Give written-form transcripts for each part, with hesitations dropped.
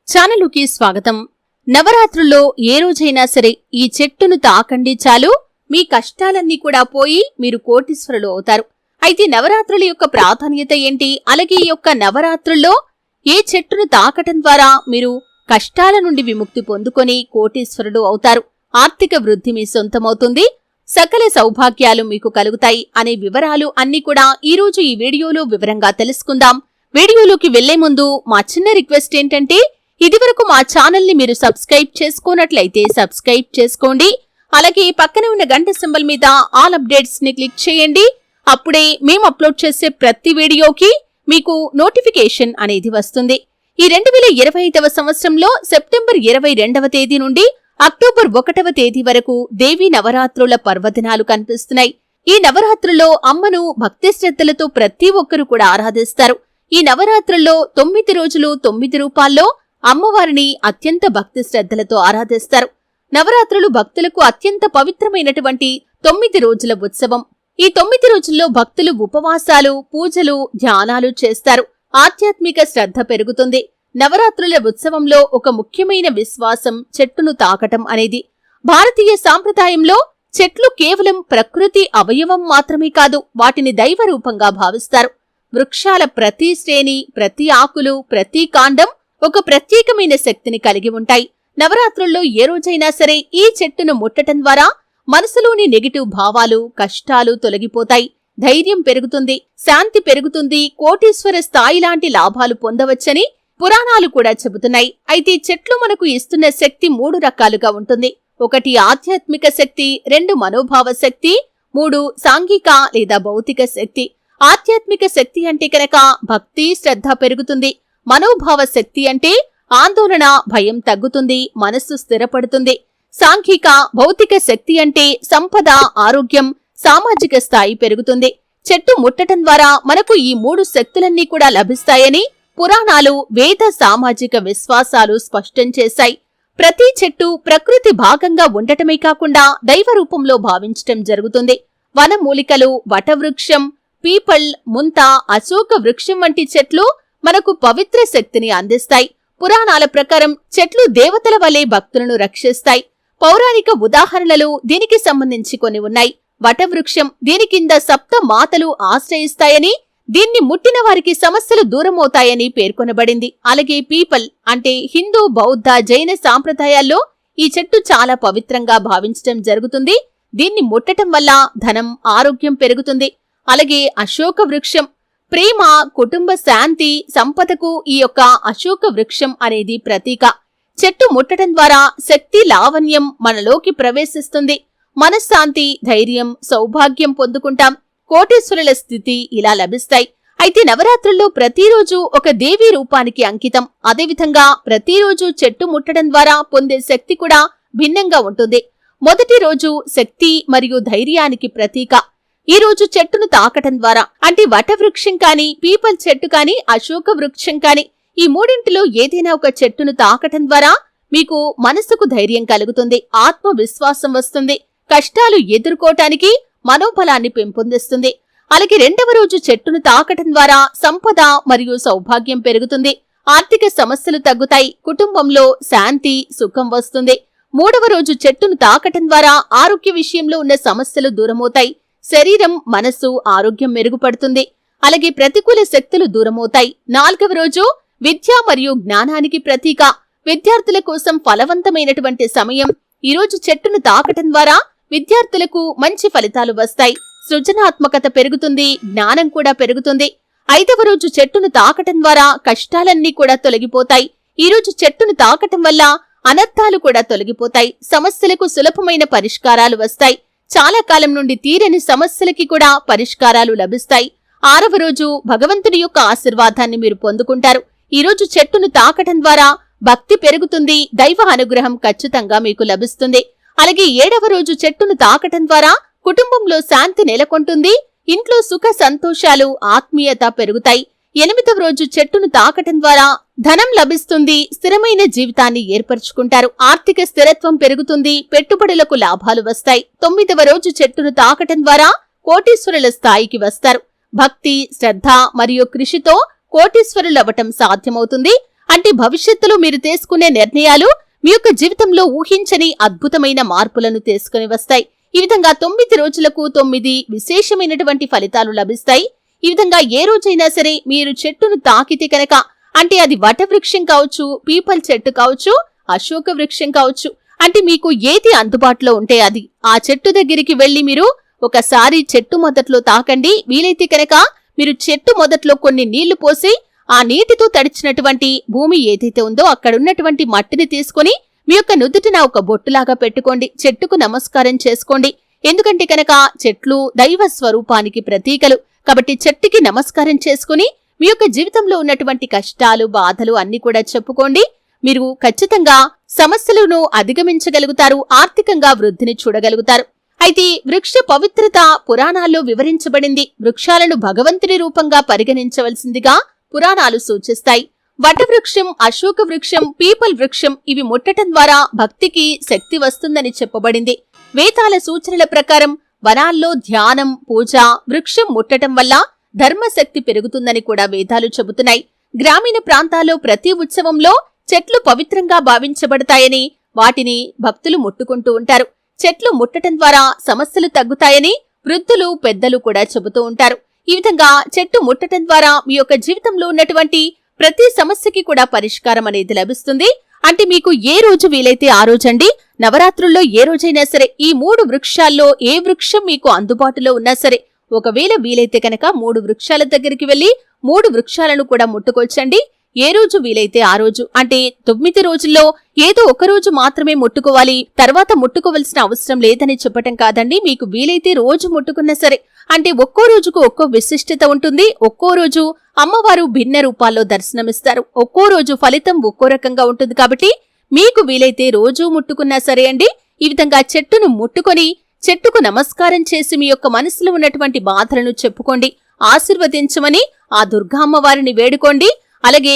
ఛానలుకి స్వాగతం. నవరాత్రుల్లో ఏ రోజైనా సరే ఈ చెట్టును తాకండి చాలు, మీ కష్టాలన్నీ కూడా పోయి మీరు కోటీశ్వరులు అవుతారు. అయితే నవరాత్రుల యొక్క ప్రాధాన్యత ఏంటి, అలాగే ఈ యొక్క నవరాత్రుల్లో ఏ చెట్టును తాకటం ద్వారా మీరు కష్టాల నుండి విముక్తి పొందుకొని కోటీశ్వరుడు అవుతారు, ఆర్థిక వృద్ధి మీ సొంతమవుతుంది, సకల సౌభాగ్యాలు మీకు కలుగుతాయి అనే వివరాలు అన్నీ కూడా ఈరోజు ఈ వీడియోలో వివరంగా తెలుసుకుందాం. వీడియోలోకి వెళ్లే ముందు మా చిన్న రిక్వెస్ట్ ఏంటంటే, ఇదివరకు మా ఛానల్ ని మీరు సబ్స్క్రైబ్ చేసుకోనట్లయితే సబ్స్క్రైబ్ చేసుకోండి. అలాగే పక్కనే ఉన్న గంట సింబల్ మీద ఆల్ అప్డేట్స్ ని క్లిక్ చేయండి. అప్పుడే మేము అప్లోడ్ చేసే ప్రతి వీడియోకి మీకు నోటిఫికేషన్ అనేది వస్తుంది. ఈ 2025వ సంవత్సరంలో సెప్టెంబర్ 22వ తేదీ నుండి అక్టోబర్ 1వ తేదీ వరకు దేవీ నవరాత్రుల పర్వదినాలు కనిపిస్తున్నాయి. ఈ నవరాత్రుల్లో అమ్మను భక్తి శ్రద్ధలతో ప్రతి ఒక్కరూ కూడా ఆరాధిస్తారు. ఈ నవరాత్రుల్లో 9 రోజులు 9 రూపాల్లో అమ్మవారిని అత్యంత భక్తి శ్రద్ధలతో ఆరాధిస్తారు. నవరాత్రులు భక్తులకు అత్యంత పవిత్రమైనటువంటి 9 రోజుల ఉత్సవం. ఈ 9 రోజుల్లో భక్తులు ఉపవాసాలు, పూజలు, ధ్యానాలు చేస్తారు. ఆధ్యాత్మిక శ్రద్ధ పెరుగుతుంది. నవరాత్రుల ఉత్సవంలో ఒక ముఖ్యమైన విశ్వాసం చెట్టును తాకటం అనేది. భారతీయ సాంప్రదాయంలో చెట్లు కేవలం ప్రకృతి అవయవం మాత్రమే కాదు, వాటిని దైవ రూపంగా భావిస్తారు. వృక్షాల ప్రతి శ్రేణి, ప్రతి ఆకులు, ప్రతి కాండం ఒక ప్రత్యేకమైన శక్తిని కలిగి ఉంటాయి. నవరాత్రుల్లో ఏ రోజైనా సరే ఈ చెట్టును ముట్టటం ద్వారా మనసులోని నెగిటివ్ భావాలు, కష్టాలు తొలగిపోతాయి, ధైర్యం పెరుగుతుంది, శాంతి పెరుగుతుంది, కోటీశ్వర స్థాయి లాంటి లాభాలు పొందవచ్చని పురాణాలు కూడా చెబుతున్నాయి. అయితే చెట్లు మనకు ఇస్తున్న శక్తి 3 రకాలుగా ఉంటుంది. 1 ఆధ్యాత్మిక శక్తి, 2 మనోభావ శక్తి, 3 సాంఘిక లేదా భౌతిక శక్తి. ఆధ్యాత్మిక శక్తి అంటే కనుక భక్తి శ్రద్ధ పెరుగుతుంది. మనోభావ శక్తి అంటే ఆందోళన, భయం తగ్గుతుంది, మనస్సు స్థిరపడుతుంది. సాంఘిక భౌతిక శక్తి అంటే సంపద, ఆరోగ్యం, సామాజిక స్థాయి పెరుగుతుంది. చెట్టు ముట్టటం ద్వారా మనకు ఈ 3 శక్తులన్నీ కూడా లభిస్తాయని పురాణాలు, వేద, సామాజిక విశ్వాసాలు స్పష్టం చేశాయి. ప్రతి చెట్టు ప్రకృతి భాగంగా ఉండటమే కాకుండా దైవ రూపంలో భావించటం జరుగుతుంది. వనమూలికలు, వటవృక్షం, పీపల్, ముంత, అశోక వృక్షం వంటి చెట్లు మనకు పవిత్ర శక్తిని అందిస్తాయి. పురాణాల ప్రకారం చెట్లు దేవతల వలె భక్తులను రక్షిస్తాయి. పౌరాణిక ఉదాహరణలు దీనికి సంబంధించి కొన్ని ఉన్నాయి. వటవృక్షం దీని కింద సప్త మాతలు ఆశ్రయిస్తాయని, దీన్ని ముట్టిన వారికి సమస్యలు దూరమవుతాయని పేర్కొనబడింది. అలాగే పీపల్ అంటే హిందూ, బౌద్ధ, జైన సాంప్రదాయాల్లో ఈ చెట్టు చాలా పవిత్రంగా భావించటం జరుగుతుంది. దీన్ని ముట్టటం వల్ల ధనం, ఆరోగ్యం పెరుగుతుంది. అలాగే అశోక వృక్షం ప్రేమ, కుటుంబ శాంతి, సంపదకు ఈ యొక్క అశోక వృక్షం అనేది ప్రతీక. చెట్టు ముట్టడం ద్వారా శక్తి, లావణ్యం మనలోకి ప్రవేశిస్తుంది. మనశ్శాంతి, ధైర్యం, సౌభాగ్యం పొందుకుంటాం. కోటీశ్వరుల స్థితి ఇలా లభిస్తాయి. అయితే నవరాత్రుల్లో ప్రతిరోజు ఒక దేవీ రూపానికి అంకితం. అదేవిధంగా ప్రతిరోజు చెట్టు ముట్టడం ద్వారా పొందే శక్తి కూడా భిన్నంగా ఉంటుంది. మొదటి రోజు శక్తి మరియు ధైర్యానికి ప్రతీక. ఈ రోజు చెట్టును తాకటం ద్వారా అంటే వటవృక్షం కాని, పీపల్ చెట్టు కాని, అశోక వృక్షం కాని ఈ మూడింటిలో ఏదైనా ఒక చెట్టును తాకటం ద్వారా మీకు మనసుకు ధైర్యం కలుగుతుంది, ఆత్మవిశ్వాసం వస్తుంది, కష్టాలు ఎదుర్కోటానికి మనోబలాన్ని పెంపొందిస్తుంది. అలాగే 2వ రోజు చెట్టును తాకటం ద్వారా సంపద మరియు సౌభాగ్యం పెరుగుతుంది, ఆర్థిక సమస్యలు తగ్గుతాయి, కుటుంబంలో శాంతి, సుఖం వస్తుంది. 3వ రోజు చెట్టును తాకటం ద్వారా ఆరోగ్య విషయంలో ఉన్న సమస్యలు దూరమవుతాయి, శరీరం, మనస్సు, ఆరోగ్యం మెరుగుపడుతుంది. అలాగే ప్రతికూల శక్తులు దూరమవుతాయి. 4వ రోజు విద్య మరియు జ్ఞానానికి ప్రతీక. విద్యార్థుల కోసం ఫలవంతమైనటువంటి సమయం. ఈ రోజు చెట్టును తాకటం ద్వారా విద్యార్థులకు మంచి ఫలితాలు వస్తాయి, సృజనాత్మకత పెరుగుతుంది, జ్ఞానం కూడా పెరుగుతుంది. 5వ రోజు చెట్టును తాకటం ద్వారా కష్టాలన్నీ కూడా తొలగిపోతాయి. ఈ రోజు చెట్టును తాకటం వల్ల అనర్థాలు కూడా తొలగిపోతాయి, సమస్యలకు సులభమైన పరిష్కారాలు వస్తాయి, చాలా కాలం నుండి తీరని సమస్యలకి కూడా పరిష్కారాలు లభిస్తాయి. 6వ రోజు భగవంతుని యొక్క ఆశీర్వాదాన్ని మీరు పొందుకుంటారు. ఈ రోజు చెట్టును తాకటం ద్వారా భక్తి పెరుగుతుంది, దైవ అనుగ్రహం ఖచ్చితంగా మీకు లభిస్తుంది. అలాగే 7వ రోజు చెట్టును తాకటం ద్వారా కుటుంబంలో శాంతి నెలకొంటుంది, ఇంట్లో సుఖ సంతోషాలు, ఆత్మీయత పెరుగుతాయి. 8వ రోజు చెట్టును తాకటం ద్వారా ధనం లభిస్తుంది, స్థిరమైన జీవితాన్ని ఏర్పరచుకుంటారు, ఆర్థిక స్థిరత్వం పెరుగుతుంది, పెట్టుబడులకు లాభాలు వస్తాయి. 9వ రోజు చెట్టును తాకటం ద్వారా కోటీశ్వరుల స్థాయికి వస్తారు. భక్తి, శ్రద్ధ మరియు కృషితో కోటీశ్వరులవ్వటం సాధ్యమవుతుంది. అంటే భవిష్యత్తులో మీరు తీసుకునే నిర్ణయాలు మీ యొక్క జీవితంలో ఊహించని అద్భుతమైన మార్పులను తీసుకుని వస్తాయి. ఈ విధంగా 9 రోజులకు 9 విశేషమైనటువంటి ఫలితాలు లభిస్తాయి. ఈ విధంగా ఏ రోజైనా సరే మీరు చెట్టును తాకితే కనుక, అంటే అది వటవృక్షం కావచ్చు, పీపల్ చెట్టు కావచ్చు, అశోక వృక్షం కావచ్చు, అంటే మీకు ఏది అందుబాటులో ఉంటే అది ఆ చెట్టు దగ్గరికి వెళ్లి మీరు ఒకసారి చెట్టు మొదట్లో తాకండి. వీలైతే కనుక మీరు చెట్టు మొదట్లో కొన్ని నీళ్లు పోసి ఆ నీటితో తడిచినటువంటి భూమి ఏదైతే ఉందో అక్కడున్నటువంటి మట్టిని తీసుకుని మీ యొక్క నుదుటిన ఒక బొట్టులాగా పెట్టుకోండి. చెట్టుకు నమస్కారం చేసుకోండి. ఎందుకంటే కనుక చెట్లు దైవ స్వరూపానికి ప్రతీకలు కాబట్టి చెట్టుకి నమస్కారం చేసుకుని మీ యొక్క జీవితంలో ఉన్నటువంటి కష్టాలు, బాధలు అన్ని కూడా చెప్పుకోండి. మీరు ఖచ్చితంగా సమస్యలను అధిగమించగలుగుతారు. ఆర్థికంగా వృద్ధిని చూడగలుగుతారు. అయితే వృక్ష పవిత్రత పురాణాల్లో వివరించబడింది. వృక్షాలను భగవంతుని రూపంగా పరిగణించవలసిందిగా పురాణాలు సూచిస్తాయి. వటవృక్షం, అశోక వృక్షం, పీపల్ వృక్షం ఇవి ముట్టటం ద్వారా భక్తికి శక్తి వస్తుందని చెప్పబడింది. వేదాల సూచనల ప్రకారం వనాల్లో ధ్యానం, పూజ, వృక్షం ముట్టటం వల్ల ధర్మశక్తి పెరుగుతుందని కూడా వేదాలు చెబుతున్నాయి. గ్రామీణ ప్రాంతాల్లో ప్రతి ఉత్సవంలో చెట్లు పవిత్రంగా భావించబడతాయని వాటిని భక్తులు ముట్టుకుంటూ ఉంటారు. చెట్లు ముట్టటం ద్వారా సమస్యలు తగ్గుతాయని వృద్ధులు, పెద్దలు కూడా చెబుతూ ఉంటారు. ఈ విధంగా చెట్టు ముట్టటం ద్వారా మీ యొక్క జీవితంలో ఉన్నటువంటి ప్రతి సమస్యకి కూడా పరిష్కారం అనేది లభిస్తుంది. అంటే మీకు ఏ రోజు వీలైతే ఆ రోజండి, నవరాత్రుల్లో ఏ రోజైనా సరే ఈ 3 వృక్షాల్లో ఏ వృక్షం మీకు అందుబాటులో ఉన్నా సరే, ఒకవేళ వీలైతే కనుక 3 వృక్షాల దగ్గరికి వెళ్లి 3 వృక్షాలను కూడా ముట్టుకొచ్చండి. ఏ రోజు వీలైతే ఆ రోజు, అంటే 9 రోజుల్లో ఏదో ఒక రోజు మాత్రమే ముట్టుకోవాలి, తర్వాత ముట్టుకోవలసిన అవసరం లేదని చెప్పటం కాదండి. మీకు వీలైతే రోజు ముట్టుకున్నా సరే, అంటే ఒక్కో రోజుకు ఒక్కో విశిష్టత ఉంటుంది. ఒక్కో రోజు అమ్మవారు భిన్న రూపాల్లో దర్శనమిస్తారు. ఒక్కో రోజు ఫలితం ఒక్కో రకంగా ఉంటుంది. కాబట్టి మీకు వీలైతే రోజూ ముట్టుకున్నా సరే అండి. ఈ విధంగా చెట్టును ముట్టుకొని చెట్టుకు నమస్కారం చేసి మీ యొక్క మనసులో ఉన్నటువంటి బాధలను చెప్పుకోండి. ఆశీర్వదించమని ఆ దుర్గా అమ్మవారిని వేడుకోండి. అలాగే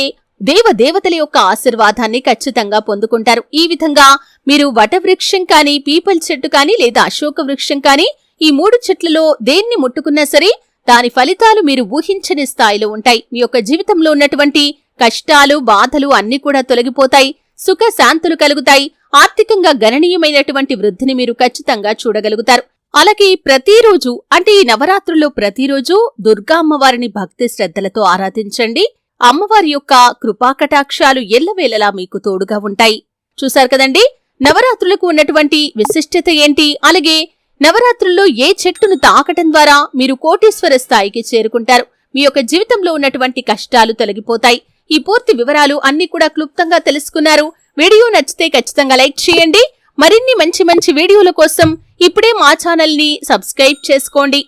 దేవతల యొక్క ఆశీర్వాదాన్ని ఖచ్చితంగా పొందుకుంటారు. ఈ విధంగా మీరు వటవృక్షం కానీ, పీపల్ చెట్టు కానీ, లేదా అశోక వృక్షం కానీ ఈ 3 చెట్లలో దేన్ని ముట్టుకున్నా సరే దాని ఫలితాలు మీరు ఊహించని స్థాయిలో ఉంటాయి. మీ యొక్క జీవితంలో ఉన్నటువంటి కష్టాలు, బాధలు అన్ని కూడా తొలగిపోతాయి. సుఖ శాంతులు కలుగుతాయి. ఆర్థికంగా గణనీయమైనటువంటి వృద్ధిని మీరు ఖచ్చితంగా చూడగలుగుతారు. అలాగే ప్రతిరోజు, అంటే ఈ నవరాత్రుల్లో ప్రతిరోజు దుర్గా అమ్మవారిని భక్తి శ్రద్ధలతో ఆరాధించండి. అమ్మవారి యొక్క కృపాకటాక్షాలు ఎల్లవేళలా మీకు తోడుగా ఉంటాయి. చూశారు కదండి నవరాత్రులకు ఉన్నటువంటి విశిష్టత ఏంటి, అలాగే నవరాత్రుల్లో ఏ చెట్టును తాకటం ద్వారా మీరు కోటీశ్వర స్థాయికి చేరుకుంటారు, మీ యొక్క జీవితంలో ఉన్నటువంటి కష్టాలు తొలగిపోతాయి. ఈ పూర్తి వివరాలు అన్ని కూడా క్లుప్తంగా తెలుసుకున్నారు. వీడియో నచ్చితే ఖచ్చితంగా లైక్ చేయండి. మరిన్ని మంచి వీడియోల కోసం ఇప్పుడే మా ఛానల్ ని సబ్స్క్రైబ్ చేసుకోండి.